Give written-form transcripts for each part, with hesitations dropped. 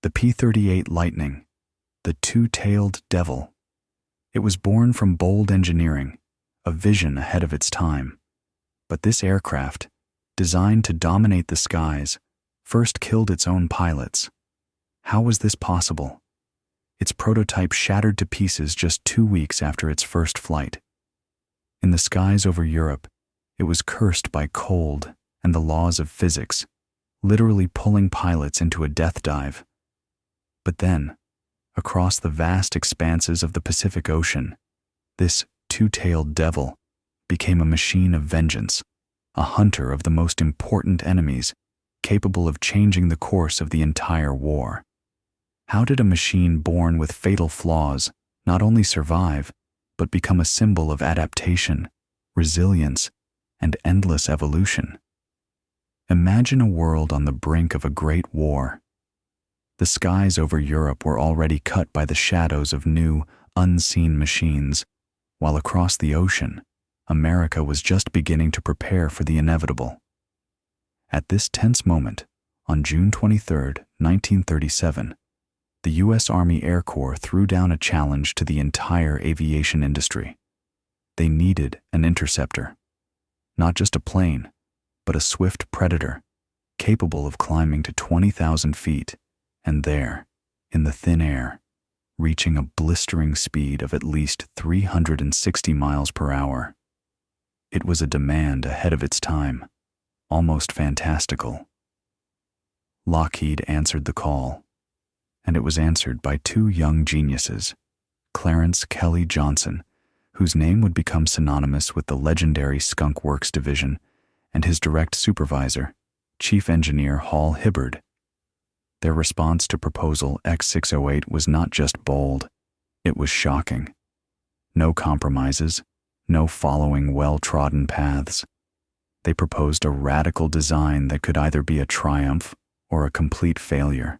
The P-38 Lightning, the two-tailed devil. It was born from bold engineering, a vision ahead of its time. But this aircraft, designed to dominate the skies, first killed its own pilots. How was this possible? Its prototype shattered to pieces just 2 weeks after its first flight. In the skies over Europe, it was cursed by cold and the laws of physics, literally pulling pilots into a death dive. But then, across the vast expanses of the Pacific Ocean, this two-tailed devil became a machine of vengeance, a hunter of the most important enemies, capable of changing the course of the entire war. How did a machine born with fatal flaws not only survive, but become a symbol of adaptation, resilience, and endless evolution? Imagine a world on the brink of a great war. The skies over Europe were already cut by the shadows of new, unseen machines, while across the ocean, America was just beginning to prepare for the inevitable. At this tense moment, on June 23, 1937, the U.S. Army Air Corps threw down a challenge to the entire aviation industry. They needed an interceptor. Not just a plane, but a swift predator, capable of climbing to 20,000 feet, and there, in the thin air, reaching a blistering speed of at least 360 miles per hour. It was a demand ahead of its time, almost fantastical. Lockheed answered the call, and it was answered by two young geniuses, Clarence Kelly Johnson, whose name would become synonymous with the legendary Skunk Works division, and his direct supervisor, Chief Engineer Hall Hibbard. Their response to Proposal X-608 was not just bold, it was shocking. No compromises, no following well-trodden paths. They proposed a radical design that could either be a triumph or a complete failure.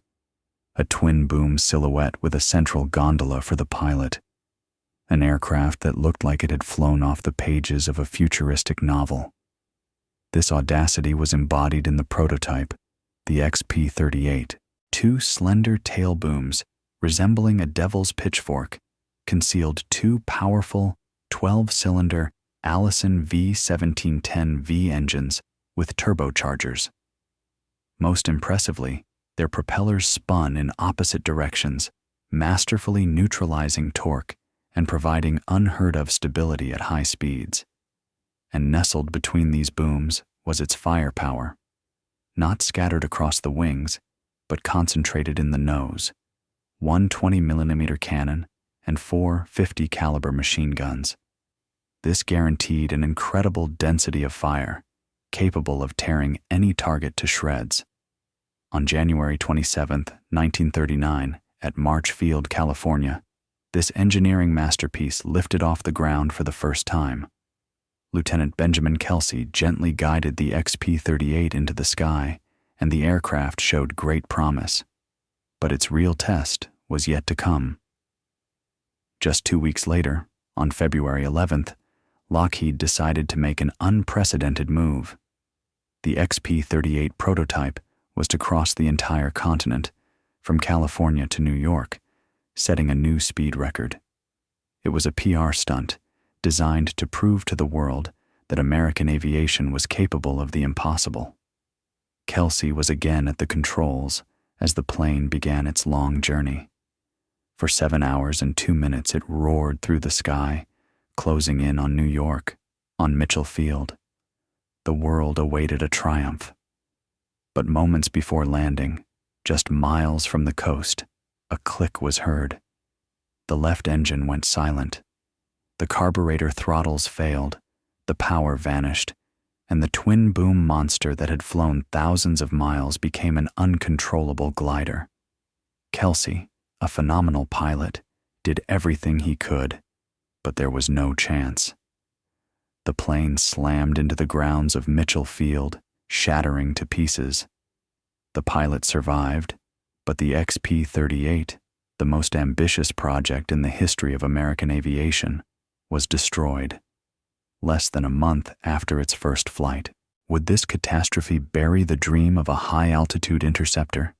A twin-boom silhouette with a central gondola for the pilot. An aircraft that looked like it had flown off the pages of a futuristic novel. This audacity was embodied in the prototype, the XP-38. Two slender tail booms, resembling a devil's pitchfork, concealed two powerful, 12-cylinder Allison V1710V engines with turbochargers. Most impressively, their propellers spun in opposite directions, masterfully neutralizing torque and providing unheard-of stability at high speeds. And nestled between these booms was its firepower, not scattered across the wings, but concentrated in the nose, one 20mm cannon and four 50 caliber machine guns. This guaranteed an incredible density of fire, capable of tearing any target to shreds. On January 27, 1939, at March Field, California, this engineering masterpiece lifted off the ground for the first time. Lieutenant Benjamin Kelsey gently guided the XP-38 into the sky, and the aircraft showed great promise. But its real test was yet to come. Just 2 weeks later, on February 11th, Lockheed decided to make an unprecedented move. The XP-38 prototype was to cross the entire continent, from California to New York, setting a new speed record. It was a PR stunt, designed to prove to the world that American aviation was capable of the impossible. Kelsey was again at the controls as the plane began its long journey. For 7 hours and 2 minutes it roared through the sky, closing in on New York, on Mitchell Field. The world awaited a triumph. But moments before landing, just miles from the coast, a click was heard. The left engine went silent. The carburetor throttles failed, the power vanished, and the twin-boom monster that had flown thousands of miles became an uncontrollable glider. Kelsey, a phenomenal pilot, did everything he could, but there was no chance. The plane slammed into the grounds of Mitchell Field, shattering to pieces. The pilot survived, but the XP-38, the most ambitious project in the history of American aviation, was destroyed. Less than a month after its first flight, would this catastrophe bury the dream of a high-altitude interceptor?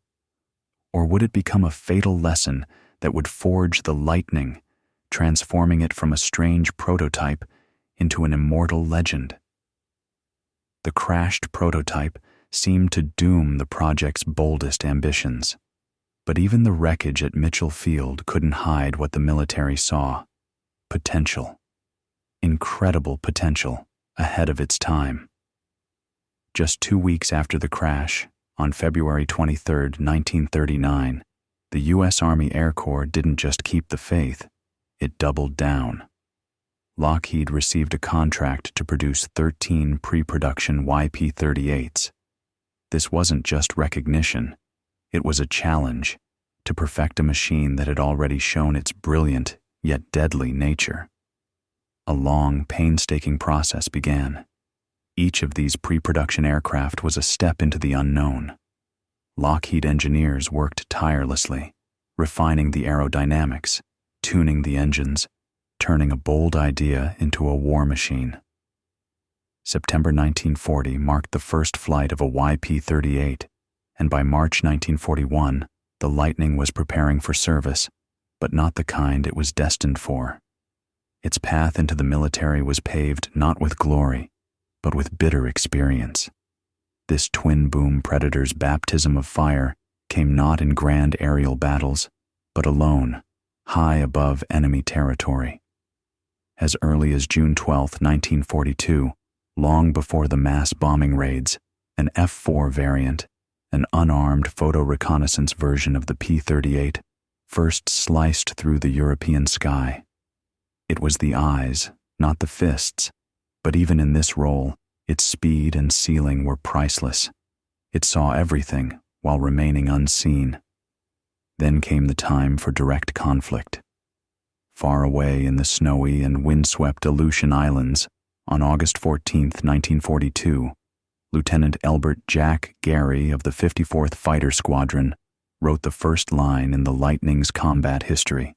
Or would it become a fatal lesson that would forge the Lightning, transforming it from a strange prototype into an immortal legend? The crashed prototype seemed to doom the project's boldest ambitions. But even the wreckage at Mitchell Field couldn't hide what the military saw: potential. Incredible potential ahead of its time. Just 2 weeks after the crash, on February 23, 1939, the U.S. Army Air Corps didn't just keep the faith, it doubled down. Lockheed received a contract to produce 13 pre-production P-38s. This wasn't just recognition, it was a challenge to perfect a machine that had already shown its brilliant yet deadly nature. A long, painstaking process began. Each of these pre-production aircraft was a step into the unknown. Lockheed engineers worked tirelessly, refining the aerodynamics, tuning the engines, turning a bold idea into a war machine. September 1940 marked the first flight of a P-38, and by March 1941, the Lightning was preparing for service, but not the kind it was destined for. Its path into the military was paved not with glory, but with bitter experience. This twin-boom Predator's baptism of fire came not in grand aerial battles, but alone, high above enemy territory. As early as June 12, 1942, long before the mass bombing raids, an F-4 variant, an unarmed photo reconnaissance version of the P-38, first sliced through the European sky. It was the eyes, not the fists, but even in this role, its speed and ceiling were priceless. It saw everything while remaining unseen. Then came the time for direct conflict. Far away in the snowy and windswept Aleutian Islands, on August 14, 1942, Lieutenant Elbert Jack Gary of the 54th Fighter Squadron wrote the first line in the Lightning's combat history.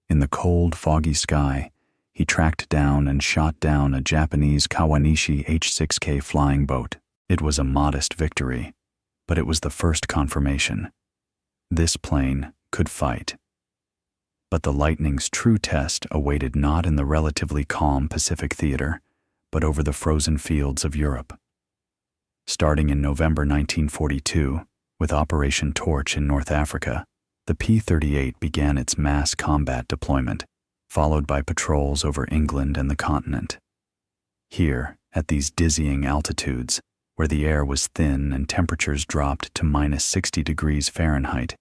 In the cold, foggy sky, he tracked down and shot down a Japanese Kawanishi H-6K flying boat. It was a modest victory, but it was the first confirmation. This plane could fight. But the Lightning's true test awaited not in the relatively calm Pacific theater, but over the frozen fields of Europe. Starting in November 1942, with Operation Torch in North Africa, the P-38 began its mass combat deployment, followed by patrols over England and the continent. Here, at these dizzying altitudes, where the air was thin and temperatures dropped to minus 60 degrees Fahrenheit,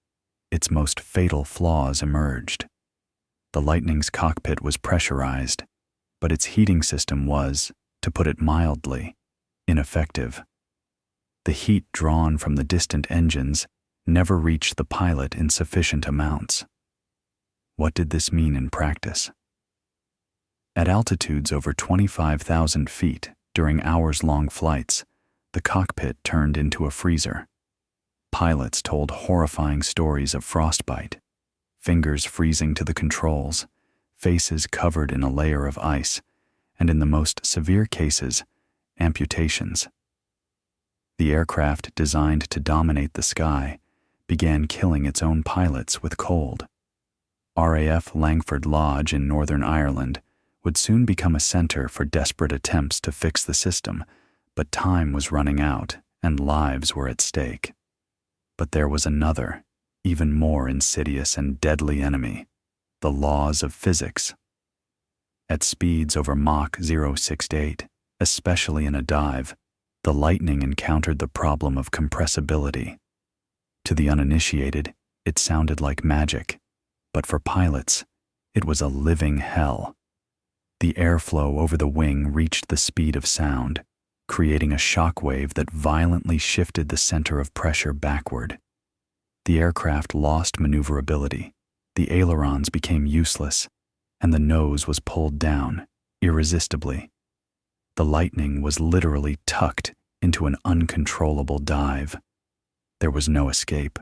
its most fatal flaws emerged. The Lightning's cockpit was pressurized, but its heating system was, to put it mildly, ineffective. The heat drawn from the distant engines never reached the pilot in sufficient amounts. What did this mean in practice? At altitudes over 25,000 feet, during hours-long flights, the cockpit turned into a freezer. Pilots told horrifying stories of frostbite, fingers freezing to the controls, faces covered in a layer of ice, and in the most severe cases, amputations. The aircraft designed to dominate the sky began killing its own pilots with cold. RAF Langford Lodge in Northern Ireland would soon become a center for desperate attempts to fix the system, but time was running out and lives were at stake. But there was another, even more insidious and deadly enemy: the laws of physics. At speeds over Mach 0.68, especially in a dive, the Lightning encountered the problem of compressibility. To the uninitiated, it sounded like magic, but for pilots, it was a living hell. The airflow over the wing reached the speed of sound, creating a shock wave that violently shifted the center of pressure backward. The aircraft lost maneuverability, the ailerons became useless, and the nose was pulled down, irresistibly. The Lightning was literally tucked into an uncontrollable dive. There was no escape.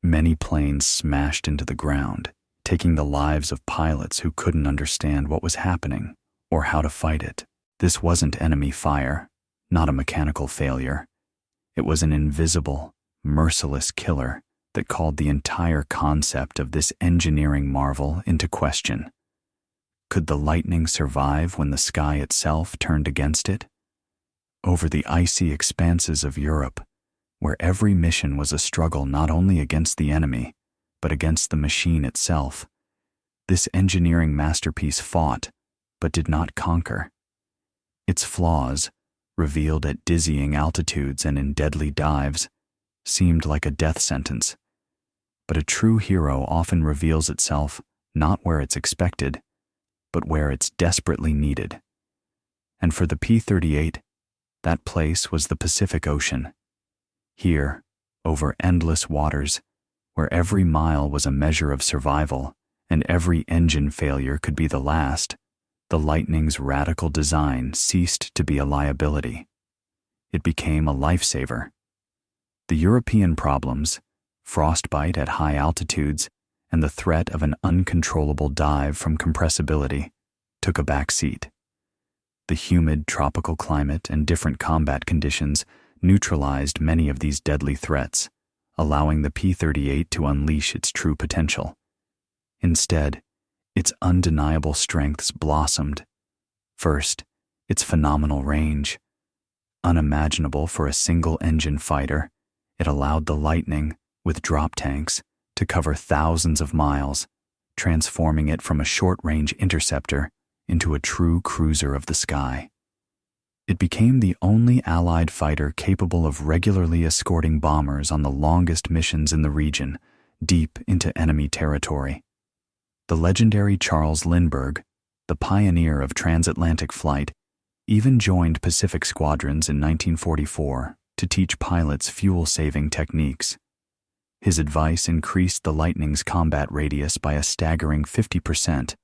Many planes smashed into the ground, taking the lives of pilots who couldn't understand what was happening or how to fight it. This wasn't enemy fire, not a mechanical failure. It was an invisible, merciless killer that called the entire concept of this engineering marvel into question. Could the lightning survive when the sky itself turned against it? Over the icy expanses of Europe, where every mission was a struggle not only against the enemy, but against the machine itself, this engineering masterpiece fought, but did not conquer. Its flaws, revealed at dizzying altitudes and in deadly dives, seemed like a death sentence. But a true hero often reveals itself not where it's expected, but where it's desperately needed. And for the P-38, that place was the Pacific Ocean. Here, over endless waters, where every mile was a measure of survival and every engine failure could be the last, the Lightning's radical design ceased to be a liability. It became a lifesaver. The European problems, frostbite at high altitudes, and the threat of an uncontrollable dive from compressibility, took a back seat. The humid tropical climate and different combat conditions neutralized many of these deadly threats, allowing the P-38 to unleash its true potential. Instead, its undeniable strengths blossomed. First, its phenomenal range. Unimaginable for a single-engine fighter, it allowed the Lightning, with drop tanks, to cover thousands of miles, transforming it from a short-range interceptor into a true cruiser of the sky. It became the only Allied fighter capable of regularly escorting bombers on the longest missions in the region, deep into enemy territory. The legendary Charles Lindbergh, the pioneer of transatlantic flight, even joined Pacific squadrons in 1944 to teach pilots fuel-saving techniques. His advice increased the Lightning's combat radius by a staggering 50%,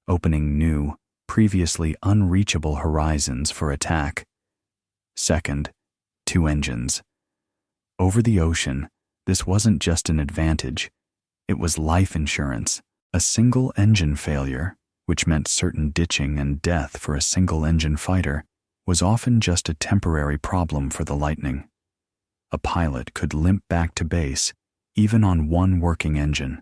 opening new, previously unreachable horizons for attack. Second, 2 engines. Over the ocean, this wasn't just an advantage, it was life insurance. A single engine failure, which meant certain ditching and death for a single-engine fighter, was often just a temporary problem for the Lightning. A pilot could limp back to base, even on one working engine,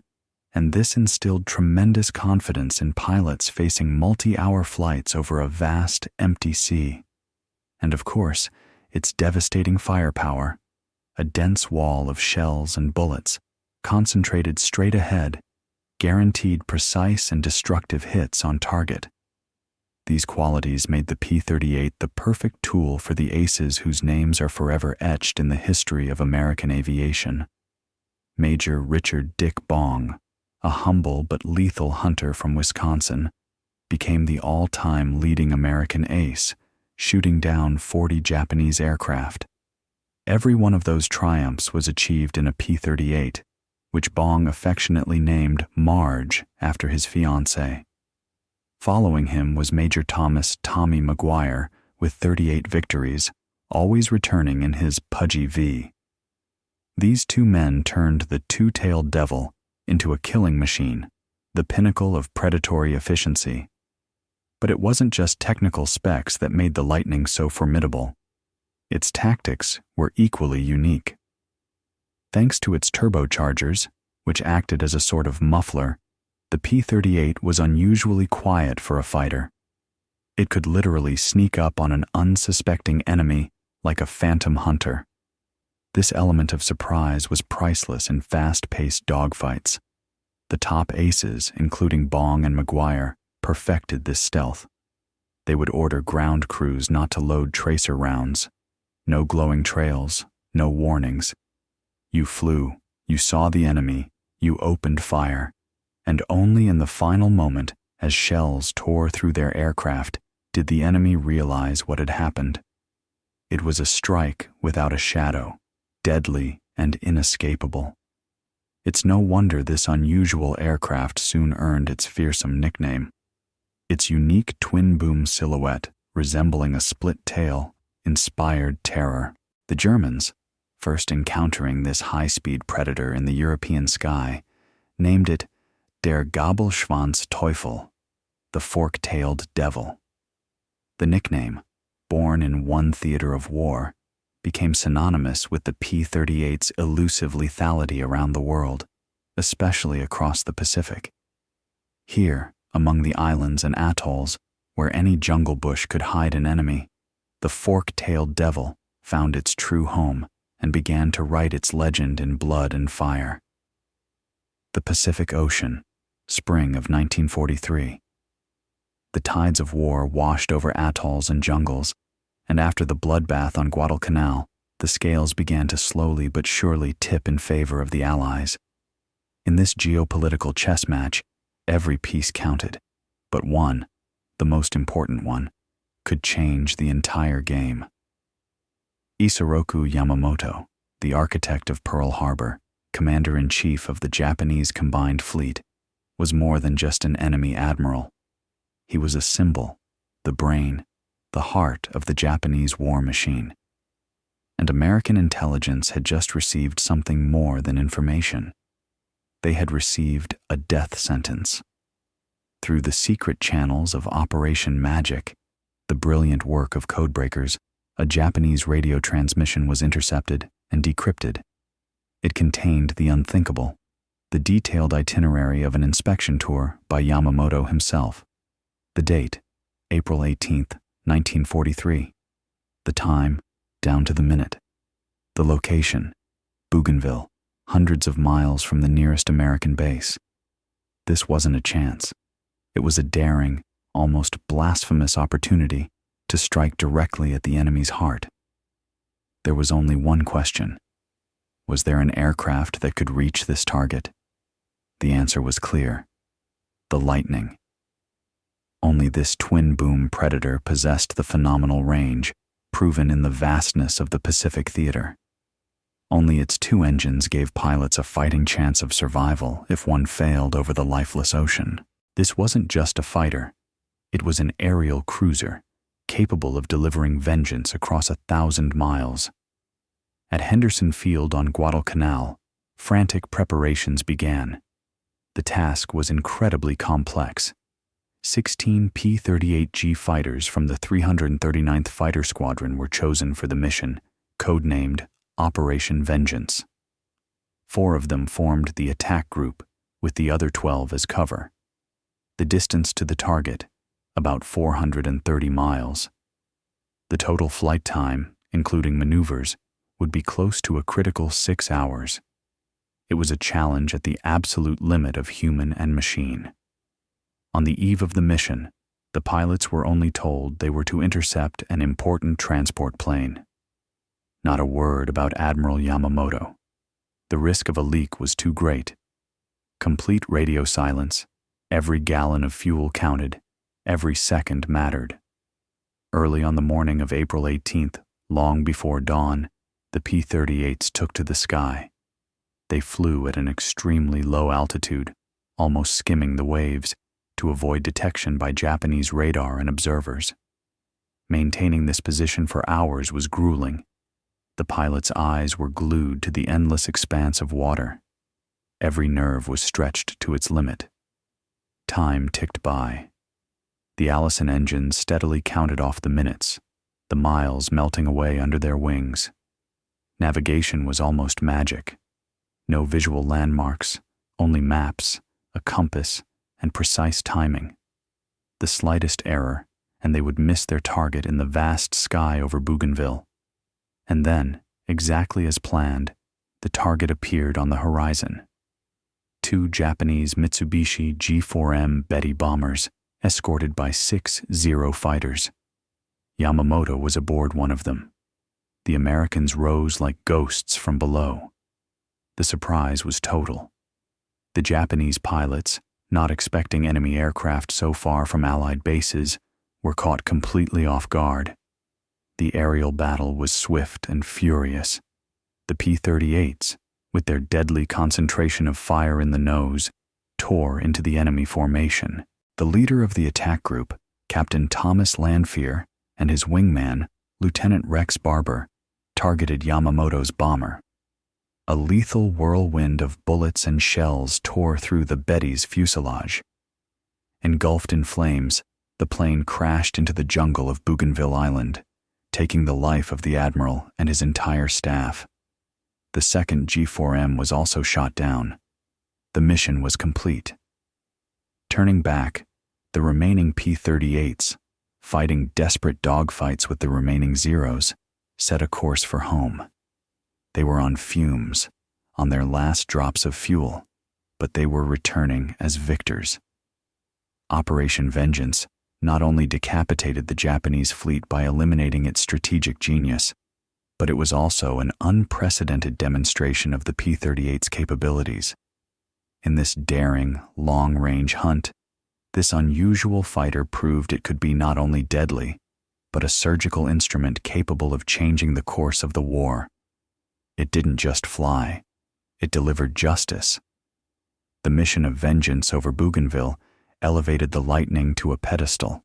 and this instilled tremendous confidence in pilots facing multi-hour flights over a vast, empty sea. And of course, its devastating firepower, a dense wall of shells and bullets, concentrated straight ahead, guaranteed precise and destructive hits on target. These qualities made the P-38 the perfect tool for the aces whose names are forever etched in the history of American aviation. Major Richard Dick Bong, a humble but lethal hunter from Wisconsin, became the all-time leading American ace, shooting down 40 Japanese aircraft. Every one of those triumphs was achieved in a P-38, which Bong affectionately named Marge after his fiancée. Following him was Major Thomas Tommy McGuire with 38 victories, always returning in his Pudgy V. These two men turned the two-tailed devil into a killing machine, the pinnacle of predatory efficiency. But it wasn't just technical specs that made the Lightning so formidable. Its tactics were equally unique. Thanks to its turbochargers, which acted as a sort of muffler, the P-38 was unusually quiet for a fighter. It could literally sneak up on an unsuspecting enemy like a phantom hunter. This element of surprise was priceless in fast-paced dogfights. The top aces, including Bong and McGuire, perfected this stealth. They would order ground crews not to load tracer rounds. No glowing trails, no warnings. You flew, you saw the enemy, you opened fire, and only in the final moment, as shells tore through their aircraft, did the enemy realize what had happened. It was a strike without a shadow, deadly and inescapable. It's no wonder this unusual aircraft soon earned its fearsome nickname. Its unique twin-boom silhouette, resembling a split tail, inspired terror. The Germans, first encountering this high-speed predator in the European sky, named it Der Gabelschwanz Teufel, the fork-tailed devil. The nickname, born in one theater of war, became synonymous with the P-38's elusive lethality around the world, especially across the Pacific. Here, among the islands and atolls, where any jungle bush could hide an enemy, the fork-tailed devil found its true home and began to write its legend in blood and fire. The Pacific Ocean, spring of 1943. The tides of war washed over atolls and jungles, and after the bloodbath on Guadalcanal, the scales began to slowly but surely tip in favor of the Allies. In this geopolitical chess match, every piece counted, but one, the most important one, could change the entire game. Isoroku Yamamoto, the architect of Pearl Harbor, commander-in-chief of the Japanese Combined Fleet, was more than just an enemy admiral. He was a symbol, the brain, the heart of the Japanese war machine. And American intelligence had just received something more than information. They had received a death sentence. Through the secret channels of Operation Magic, the brilliant work of codebreakers, a Japanese radio transmission was intercepted and decrypted. It contained the unthinkable, the detailed itinerary of an inspection tour by Yamamoto himself. The date, April 18th, 1943. The time, down to the minute. The location, Bougainville, hundreds of miles from the nearest American base. This wasn't a chance. It was a daring, almost blasphemous opportunity to strike directly at the enemy's heart. There was only one question. Was there an aircraft that could reach this target? The answer was clear. The Lightning. Only this twin-boom Predator possessed the phenomenal range, proven in the vastness of the Pacific theater. Only its two engines gave pilots a fighting chance of survival if one failed over the lifeless ocean. This wasn't just a fighter. It was an aerial cruiser, capable of delivering vengeance across 1,000 miles. At Henderson Field on Guadalcanal, frantic preparations began. The task was incredibly complex. 16 P-38G fighters from the 339th Fighter Squadron were chosen for the mission, codenamed Operation Vengeance. 4 of them formed the attack group, with the other 12 as cover. The distance to the target, about 430 miles. The total flight time, including maneuvers, would be close to a critical 6 hours. It was a challenge at the absolute limit of human and machine. On the eve of the mission, the pilots were only told they were to intercept an important transport plane. Not a word about Admiral Yamamoto. The risk of a leak was too great. Complete radio silence, every gallon of fuel counted, every second mattered. Early on the morning of April 18th, long before dawn, the P-38s took to the sky. They flew at an extremely low altitude, almost skimming the waves, to avoid detection by Japanese radar and observers. Maintaining this position for hours was grueling. The pilot's eyes were glued to the endless expanse of water. Every nerve was stretched to its limit. Time ticked by. The Allison engines steadily counted off the minutes, the miles melting away under their wings. Navigation was almost magic. No visual landmarks, only maps, a compass, and precise timing. The slightest error, and they would miss their target in the vast sky over Bougainville. And then, exactly as planned, the target appeared on the horizon. 2 Japanese Mitsubishi G4M Betty bombers, escorted by 6 Zero fighters. Yamamoto was aboard one of them. The Americans rose like ghosts from below. The surprise was total. The Japanese pilots, not expecting enemy aircraft so far from Allied bases, were caught completely off guard. The aerial battle was swift and furious. The P-38s, with their deadly concentration of fire in the nose, tore into the enemy formation. The leader of the attack group, Captain Thomas Lanphier, and his wingman, Lieutenant Rex Barber, targeted Yamamoto's bomber. A lethal whirlwind of bullets and shells tore through the Betty's fuselage. Engulfed in flames, the plane crashed into the jungle of Bougainville Island, taking the life of the admiral and his entire staff. The second G4M was also shot down. The mission was complete. Turning back, the remaining P-38s, fighting desperate dogfights with the remaining Zeros, set a course for home. They were on fumes, on their last drops of fuel, but they were returning as victors. Operation Vengeance not only decapitated the Japanese fleet by eliminating its strategic genius, but it was also an unprecedented demonstration of the P-38's capabilities. In this daring, long-range hunt, this unusual fighter proved it could be not only deadly, but a surgical instrument capable of changing the course of the war. It didn't just fly, it delivered justice. The mission of vengeance over Bougainville elevated the Lightning to a pedestal.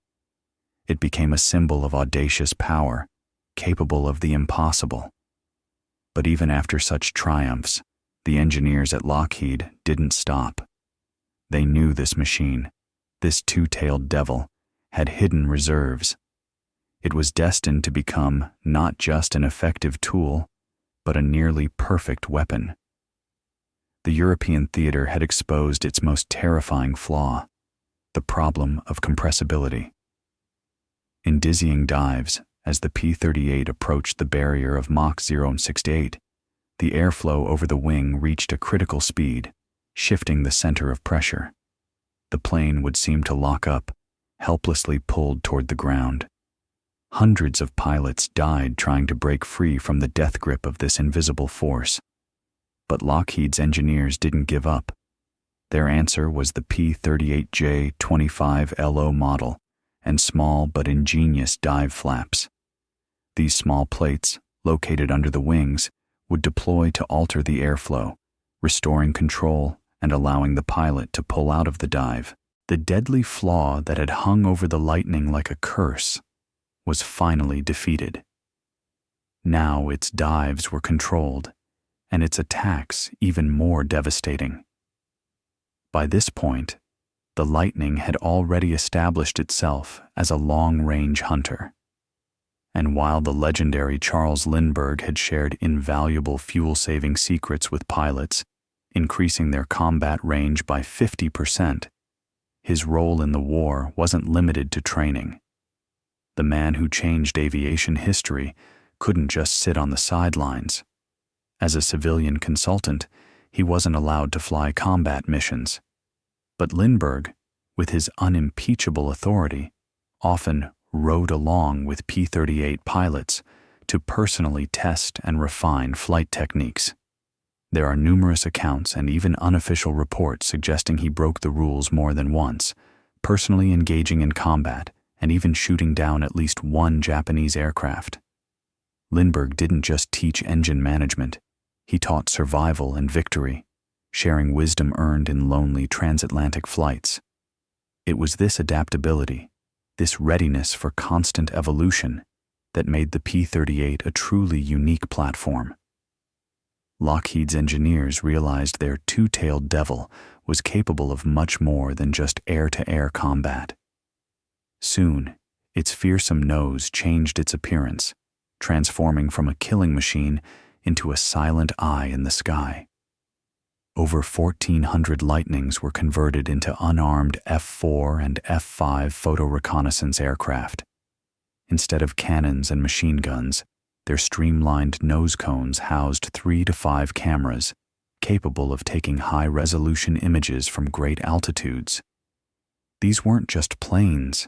It became a symbol of audacious power, capable of the impossible. But even after such triumphs, the engineers at Lockheed didn't stop. They knew this machine, this two-tailed devil, had hidden reserves. It was destined to become not just an effective tool, but a nearly perfect weapon. The European theater had exposed its most terrifying flaw, the problem of compressibility. In dizzying dives, as the P-38 approached the barrier of Mach 068, the airflow over the wing reached a critical speed, shifting the center of pressure. The plane would seem to lock up, helplessly pulled toward the ground. Hundreds of pilots died trying to break free from the death grip of this invisible force. But Lockheed's engineers didn't give up. Their answer was the P-38J-25LO model and small but ingenious dive flaps. These small plates, located under the wings, would deploy to alter the airflow, restoring control and allowing the pilot to pull out of the dive. The deadly flaw that had hung over the Lightning like a curse was finally defeated. Now its dives were controlled, and its attacks even more devastating. By this point, the Lightning had already established itself as a long-range hunter. And while the legendary Charles Lindbergh had shared invaluable fuel-saving secrets with pilots, increasing their combat range by 50%, his role in the war wasn't limited to training. The man who changed aviation history couldn't just sit on the sidelines. As a civilian consultant, he wasn't allowed to fly combat missions. But Lindbergh, with his unimpeachable authority, often rode along with P-38 pilots to personally test and refine flight techniques. There are numerous accounts and even unofficial reports suggesting he broke the rules more than once, personally engaging in combat and even shooting down at least one Japanese aircraft. Lindbergh didn't just teach engine management, he taught survival and victory, sharing wisdom earned in lonely transatlantic flights. It was this adaptability, this readiness for constant evolution, that made the P-38 a truly unique platform. Lockheed's engineers realized their two-tailed devil was capable of much more than just air-to-air combat. Soon, its fearsome nose changed its appearance, transforming from a killing machine into a silent eye in the sky. Over 1,400 Lightnings were converted into unarmed F-4 and F-5 photo reconnaissance aircraft. Instead of cannons and machine guns, their streamlined nose cones housed 3 to 5 cameras, capable of taking high-resolution images from great altitudes. These weren't just planes.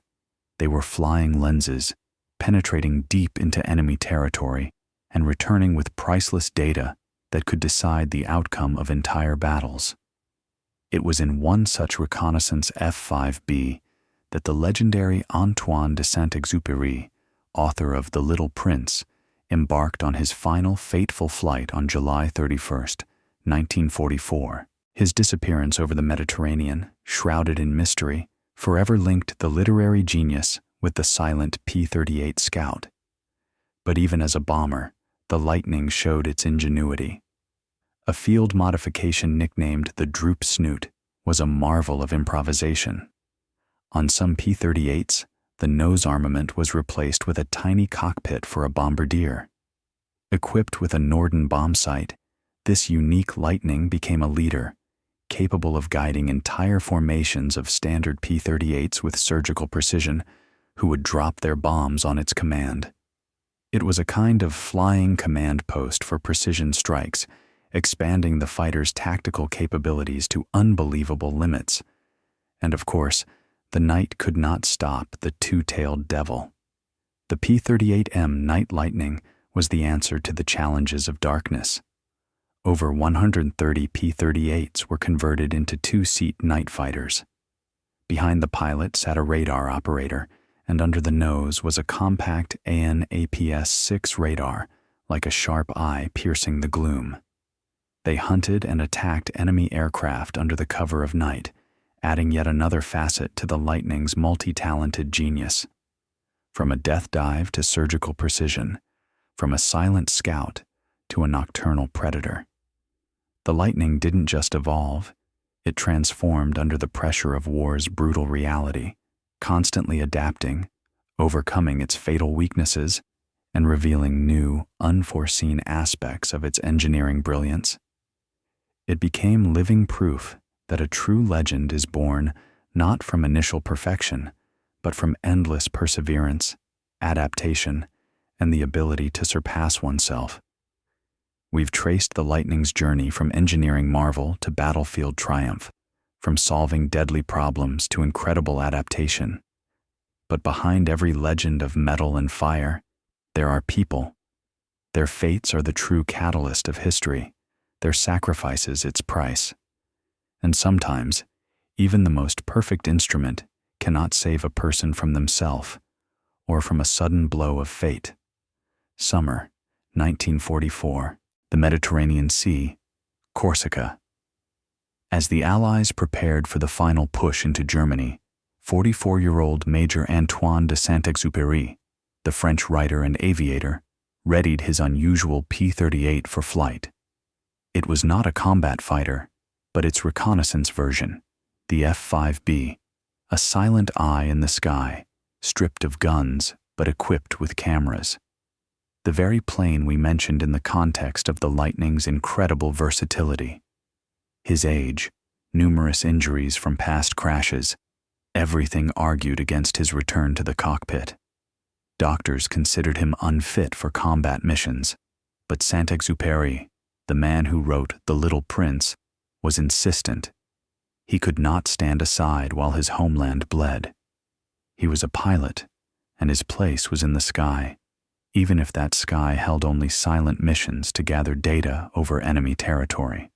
They were flying lenses, penetrating deep into enemy territory and returning with priceless data that could decide the outcome of entire battles. It was in one such reconnaissance F-5B that the legendary Antoine de Saint-Exupéry, author of The Little Prince, embarked on his final fateful flight on July 31st, 1944. His disappearance over the Mediterranean, shrouded in mystery, forever linked the literary genius with the silent P-38 scout. But even as a bomber, the Lightning showed its ingenuity. A field modification nicknamed the Droop Snoot was a marvel of improvisation. On some P-38s, the nose armament was replaced with a tiny cockpit for a bombardier. Equipped with a Norden bomb sight, this unique Lightning became a leader, capable of guiding entire formations of standard P-38s with surgical precision, who would drop their bombs on its command. It was a kind of flying command post for precision strikes, expanding the fighter's tactical capabilities to unbelievable limits. And of course, the night could not stop the two-tailed devil. The P-38M Night Lightning was the answer to the challenges of darkness. Over 130 P-38s were converted into two-seat night fighters. Behind the pilot sat a radar operator, and under the nose was a compact AN/APS-6 radar, like a sharp eye piercing the gloom. They hunted and attacked enemy aircraft under the cover of night, adding yet another facet to the Lightning's multi-talented genius. From a death dive to surgical precision, from a silent scout to a nocturnal predator. The Lightning didn't just evolve, it transformed under the pressure of war's brutal reality, constantly adapting, overcoming its fatal weaknesses, and revealing new, unforeseen aspects of its engineering brilliance. It became living proof that a true legend is born not from initial perfection, but from endless perseverance, adaptation, and the ability to surpass oneself. We've traced the Lightning's journey from engineering marvel to battlefield triumph, from solving deadly problems to incredible adaptation. But behind every legend of metal and fire, there are people. Their fates are the true catalyst of history, their sacrifices its price. And sometimes, even the most perfect instrument cannot save a person from themselves or from a sudden blow of fate. Summer, 1944, the Mediterranean Sea, Corsica. As the Allies prepared for the final push into Germany, 44-year-old Major Antoine de Saint-Exupéry, the French writer and aviator, readied his unusual P-38 for flight. It was not a combat fighter, but its reconnaissance version, the F-5B, a silent eye in the sky, stripped of guns but equipped with cameras. The very plane we mentioned in the context of the Lightning's incredible versatility. His age, numerous injuries from past crashes, everything argued against his return to the cockpit. Doctors considered him unfit for combat missions, but Saint-Exupéry, the man who wrote The Little Prince, was insistent. He could not stand aside while his homeland bled. He was a pilot, and his place was in the sky, even if that sky held only silent missions to gather data over enemy territory.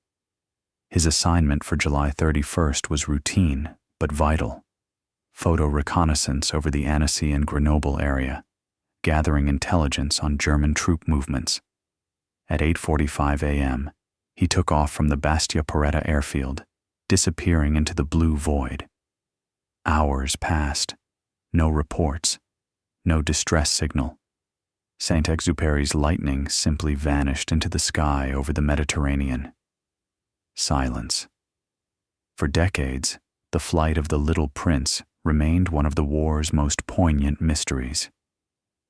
His assignment for July 31st was routine, but vital. Photo reconnaissance over the Annecy and Grenoble area, gathering intelligence on German troop movements. At 8:45 a.m., he took off from the Bastia Poretta airfield, disappearing into the blue void. Hours passed. No reports. No distress signal. Saint-Exupéry's Lightning simply vanished into the sky over the Mediterranean. Silence. For decades, the flight of the Little Prince remained one of the war's most poignant mysteries.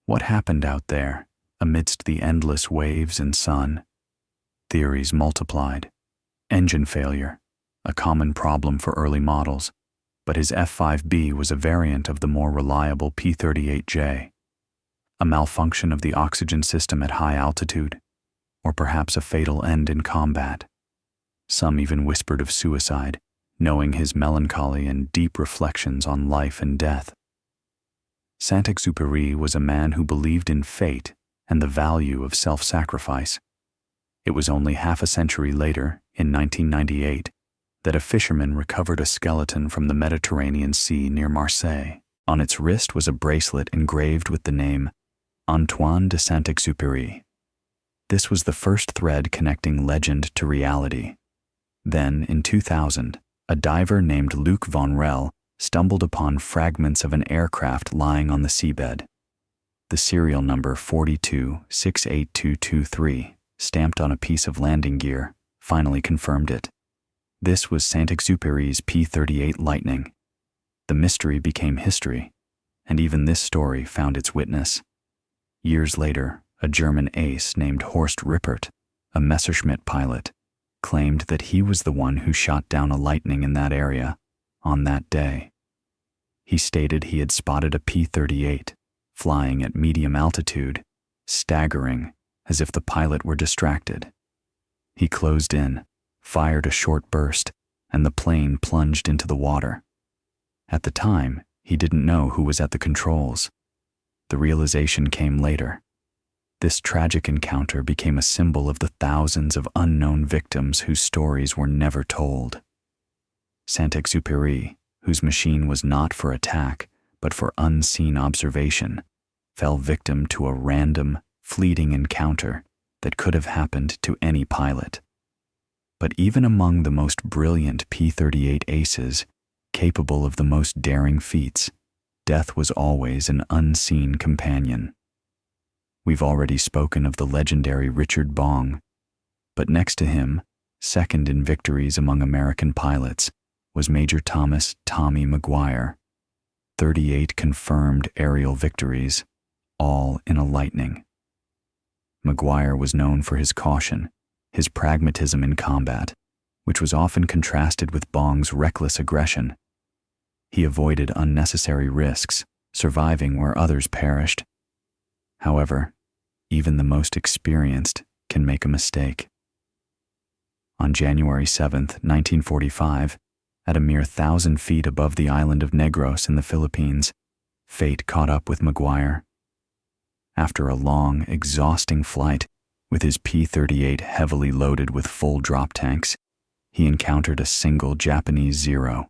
What happened out there, amidst the endless waves and sun? Theories multiplied. Engine failure, a common problem for early models, but his F-5B was a variant of the more reliable P-38J. A malfunction of the oxygen system at high altitude, or perhaps a fatal end in combat. Some even whispered of suicide, knowing his melancholy and deep reflections on life and death. Saint-Exupéry was a man who believed in fate and the value of self-sacrifice. It was only half a century later, in 1998, that a fisherman recovered a skeleton from the Mediterranean Sea near Marseille. On its wrist was a bracelet engraved with the name Antoine de Saint-Exupéry. This was the first thread connecting legend to reality. Then, in 2000, a diver named Luc von Rell stumbled upon fragments of an aircraft lying on the seabed. The serial number 4268223, stamped on a piece of landing gear, finally confirmed it. This was Saint-Exupéry's P-38 Lightning. The mystery became history, And even this story found its witness. Years later, a German ace named Horst Rippert, a Messerschmitt pilot, claimed that he was the one who shot down a Lightning in that area on that day. He stated he had spotted a P-38 flying at medium altitude, staggering as if the pilot were distracted. He closed in, fired a short burst, and the plane plunged into the water. At the time, he didn't know who was at the controls. The realization came later. This tragic encounter became a symbol of the thousands of unknown victims whose stories were never told. Saint-Exupéry, whose machine was not for attack, but for unseen observation, fell victim to a random, fleeting encounter that could have happened to any pilot. But even among the most brilliant P-38 aces, capable of the most daring feats, death was always an unseen companion. We've already spoken of the legendary Richard Bong, but next to him, second in victories among American pilots, was Major Thomas "Tommy" McGuire. 38 confirmed aerial victories, all in a Lightning. McGuire was known for his caution, his pragmatism in combat, which was often contrasted with Bong's reckless aggression. He avoided unnecessary risks, surviving where others perished. However, even the most experienced can make a mistake. On January 7, 1945, at a mere 1,000 feet above the island of Negros in the Philippines, fate caught up with McGuire. After a long, exhausting flight, with his P-38 heavily loaded with full drop tanks, he encountered a single Japanese Zero.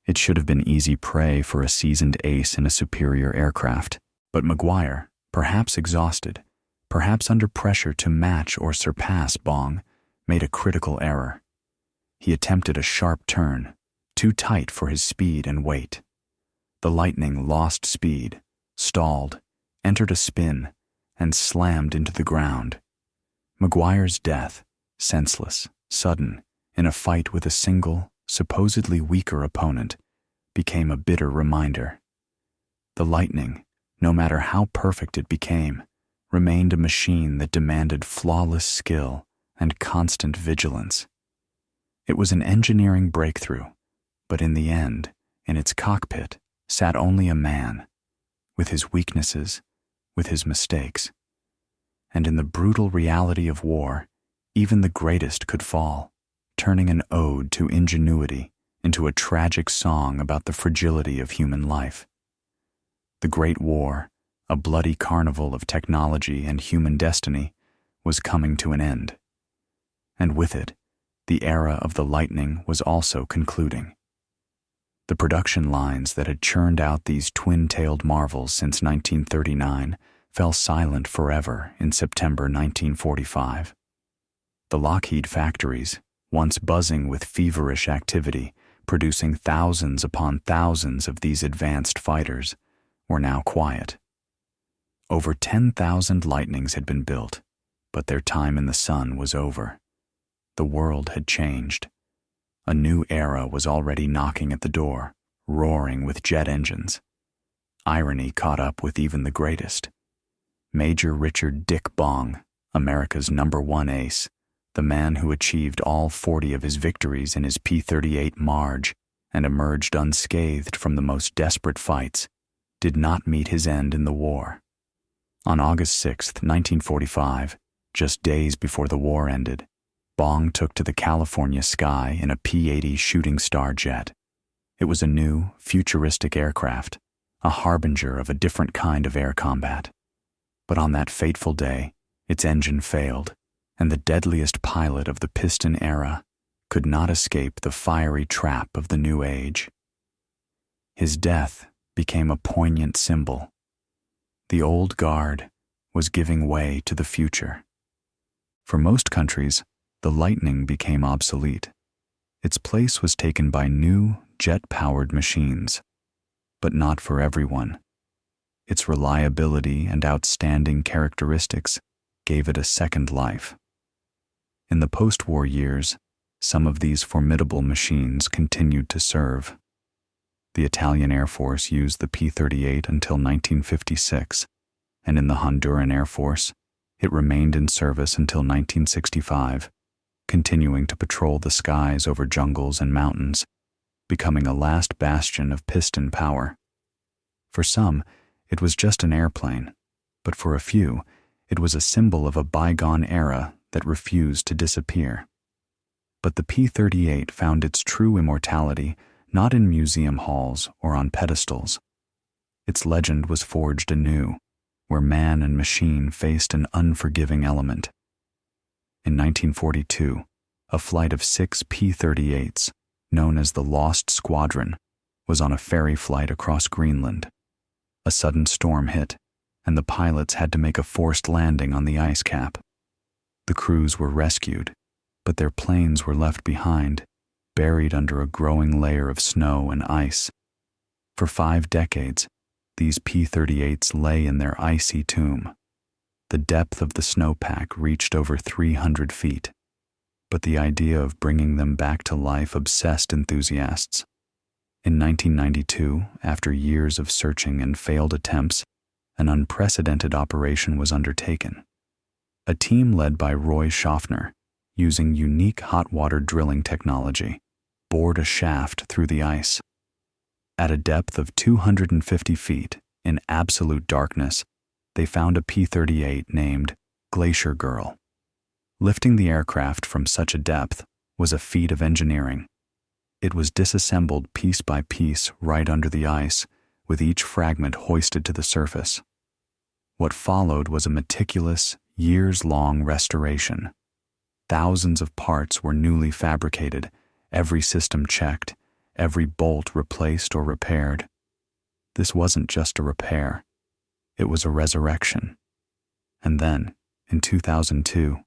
It should have been easy prey for a seasoned ace in a superior aircraft, but McGuire, perhaps exhausted, perhaps under pressure to match or surpass Bong, made a critical error. He attempted a sharp turn, too tight for his speed and weight. The Lightning lost speed, stalled, entered a spin, and slammed into the ground. McGuire's death, senseless, sudden, in a fight with a single, supposedly weaker opponent, became a bitter reminder. The Lightning, no matter how perfect it became, remained a machine that demanded flawless skill and constant vigilance. It was an engineering breakthrough, but in the end, in its cockpit, sat only a man, with his weaknesses, with his mistakes. And in the brutal reality of war, even the greatest could fall, turning an ode to ingenuity into a tragic song about the fragility of human life. The Great War, a bloody carnival of technology and human destiny, was coming to an end. And with it, the era of the Lightning was also concluding. The production lines that had churned out these twin-tailed marvels since 1939 fell silent forever in September 1945. The Lockheed factories, once buzzing with feverish activity, producing thousands upon thousands of these advanced fighters, were now quiet. Over 10,000 Lightnings had been built, but their time in the sun was over. The world had changed. A new era was already knocking at the door, roaring with jet engines. Irony caught up with even the greatest. Major Richard "Dick" Bong, America's #1 ace, the man who achieved all 40 of his victories in his P-38 Marge and emerged unscathed from the most desperate fights, did not meet his end in the war. On August 6, 1945, just days before the war ended, Bong took to the California sky in a P-80 Shooting Star jet. It was a new, futuristic aircraft, a harbinger of a different kind of air combat. But on that fateful day, its engine failed, and the deadliest pilot of the piston era could not escape the fiery trap of the new age. His death became a poignant symbol. The old guard was giving way to the future. For most countries, the Lightning became obsolete. Its place was taken by new, jet-powered machines. But not for everyone. Its reliability and outstanding characteristics gave it a second life. In the post-war years, some of these formidable machines continued to serve. The Italian Air Force used the P-38 until 1956, and in the Honduran Air Force, it remained in service until 1965, continuing to patrol the skies over jungles and mountains, becoming a last bastion of piston power. For some, it was just an airplane, but for a few, it was a symbol of a bygone era that refused to disappear. But the P-38 found its true immortality not in museum halls or on pedestals. Its legend was forged anew, where man and machine faced an unforgiving element. In 1942, a flight of 6 P-38s, known as the Lost Squadron, was on a ferry flight across Greenland. A sudden storm hit, and the pilots had to make a forced landing on the ice cap. The crews were rescued, but their planes were left behind, buried under a growing layer of snow and ice. For 5 decades, these P-38s lay in their icy tomb. The depth of the snowpack reached over 300 feet, but the idea of bringing them back to life obsessed enthusiasts. In 1992, after years of searching and failed attempts, an unprecedented operation was undertaken. A team led by Roy Schaffner, using unique hot water drilling technology, bored a shaft through the ice. At a depth of 250 feet, in absolute darkness, they found a P-38 named Glacier Girl. Lifting the aircraft from such a depth was a feat of engineering. It was disassembled piece by piece right under the ice, with each fragment hoisted to the surface. What followed was a meticulous, years-long restoration. Thousands of parts were newly fabricated, every system checked, every bolt replaced or repaired. This wasn't just a repair. It was a resurrection. And then, in 2002,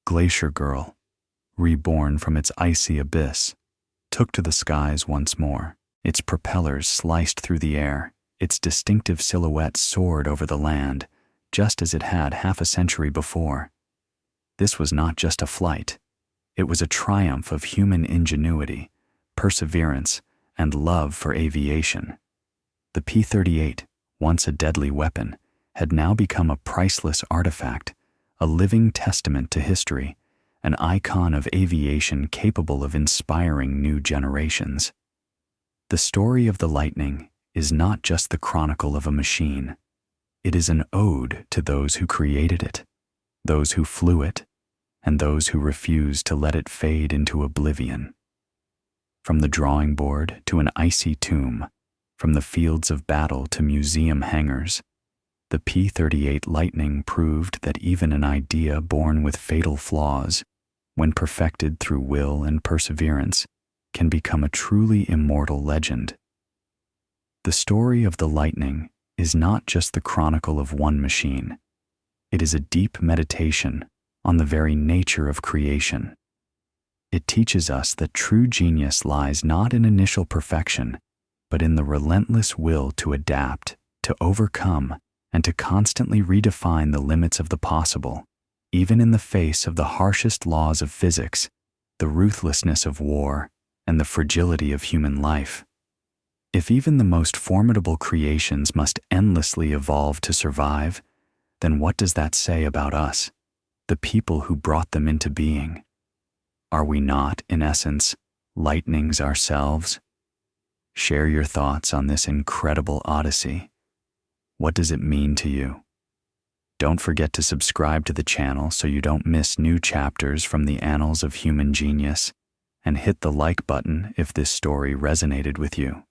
Glacier Girl, reborn from its icy abyss, took to the skies once more. Its propellers sliced through the air, its distinctive silhouette soared over the land, just as it had half a century before. This was not just a flight. It was a triumph of human ingenuity, perseverance, and love for aviation. The P-38, once a deadly weapon, had now become a priceless artifact, a living testament to history, an icon of aviation capable of inspiring new generations. The story of the Lightning is not just the chronicle of a machine. It is an ode to those who created it, those who flew it, and those who refused to let it fade into oblivion. From the drawing board to an icy tomb, from the fields of battle to museum hangars, the P-38 Lightning proved that even an idea born with fatal flaws, when perfected through will and perseverance, can become a truly immortal legend. The story of the Lightning is not just the chronicle of one machine. It is a deep meditation on the very nature of creation. It teaches us that true genius lies not in initial perfection, but in the relentless will to adapt, to overcome, and to constantly redefine the limits of the possible, even in the face of the harshest laws of physics, the ruthlessness of war, and the fragility of human life. If even the most formidable creations must endlessly evolve to survive, then what does that say about us, the people who brought them into being? Are we not, in essence, lightnings ourselves? Share your thoughts on this incredible odyssey. What does it mean to you? Don't forget to subscribe to the channel so you don't miss new chapters from the annals of human genius, and hit the like button if this story resonated with you.